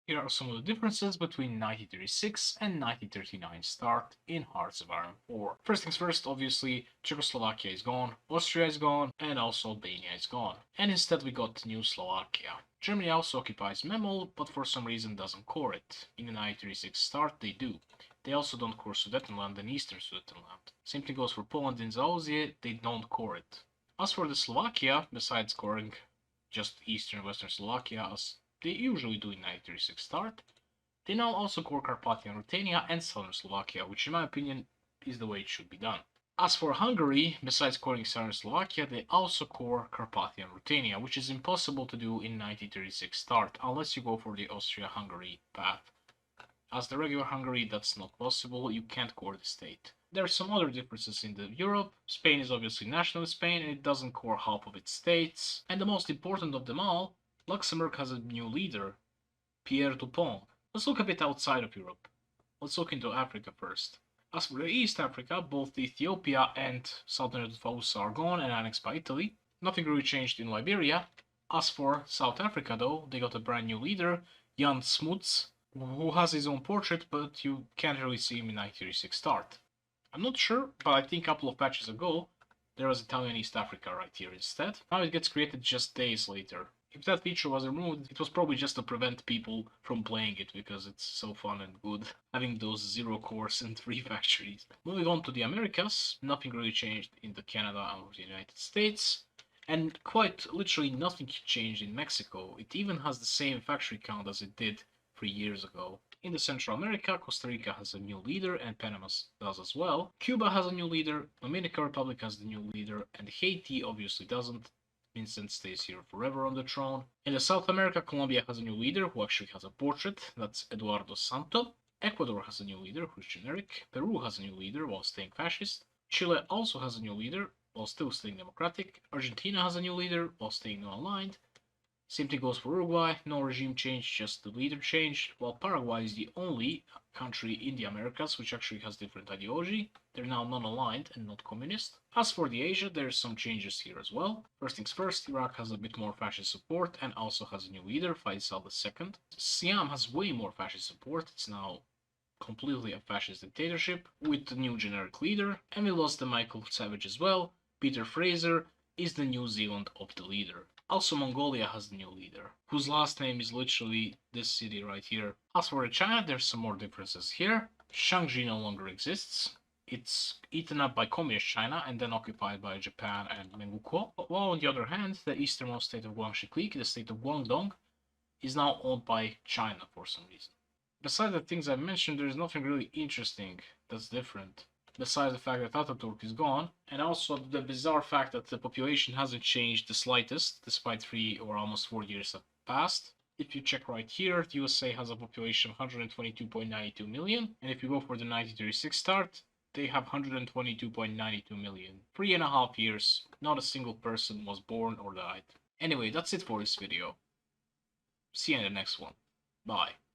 Here are some of the differences between 1936 and 1939 start in Hearts of Iron 4. First things first, obviously, Czechoslovakia is gone, Austria is gone, and also Albania is gone. And instead we got New Slovakia. Germany also occupies Memel, but for some reason doesn't core it. In the 1936 start, they do. They also don't core Sudetenland and Eastern Sudetenland. Same thing goes for Poland and Zaozie, they don't core it. As for the Slovakia, besides coring just Eastern and Western Slovakia, as they usually do in 1936 start, they now also core Carpathian Ruthenia and Southern Slovakia, which in my opinion is the way it should be done. As for Hungary, besides coring Southern Slovakia, they also core Carpathian Ruthenia, which is impossible to do in 1936 start, unless you go for the Austria-Hungary path. As the regular Hungary, that's not possible, you can't core the state. There are some other differences in the Europe. Spain is obviously nationalist Spain and it doesn't core half of its states. And the most important of them all, Luxembourg has a new leader, Pierre Dupont. Let's look a bit outside of Europe. Let's look into Africa first. As for the East Africa, both Ethiopia and Southern Fossa are gone and annexed by Italy. Nothing really changed in Liberia. As for South Africa though, they got a brand new leader, Jan Smuts, who has his own portrait, but you can't really see him in 1936 start. I'm not sure, but I think a couple of patches ago, there was Italian East Africa right here instead. Now it gets created just days later. If that feature was removed, it was probably just to prevent people from playing it because it's so fun and good having those 0 cores and 3 factories. Moving on to the Americas, nothing really changed in the Canada and the United States. And quite literally nothing changed in Mexico. It even has the same factory count as it did 3 years ago. In the Central America, Costa Rica has a new leader and Panama does as well. Cuba has a new leader, Dominican Republic has the new leader, and Haiti obviously doesn't. Vincent stays here forever on the throne. In the South America, Colombia has a new leader who actually has a portrait, that's Eduardo Santo. Ecuador has a new leader who's generic. Peru has a new leader while staying fascist. Chile also has a new leader while still staying democratic. Argentina has a new leader while staying non-aligned. Same thing goes for Uruguay, no regime change, just the leader change, while Paraguay is the only country in the Americas which actually has different ideology. They're now non-aligned and not communist. As for the Asia, there's some changes here as well. First things first, Iraq has a bit more fascist support and also has a new leader, Faisal II. Siam has way more fascist support, it's now completely a fascist dictatorship with a new generic leader, and we lost the Michael Savage as well. Peter Fraser is the New Zealand of the leader. Also, Mongolia has the new leader, whose last name is literally this city right here. As for China, there's some more differences here. Shaanxi no longer exists. It's eaten up by Communist China and then occupied by Japan and Menguko. While on the other hand, the easternmost state of Guangxi Clique, the state of Guangdong, is now owned by China for some reason. Besides the things I've mentioned, there's nothing really interesting that's different. Besides the fact that Ataturk is gone, and also the bizarre fact that the population hasn't changed the slightest, despite 3 or almost 4 years have passed. If you check right here, the USA has a population of 122.92 million, and if you go for the 1936 start, they have 122.92 million. 3.5 years, not a single person was born or died. Anyway, that's it for this video. See you in the next one. Bye.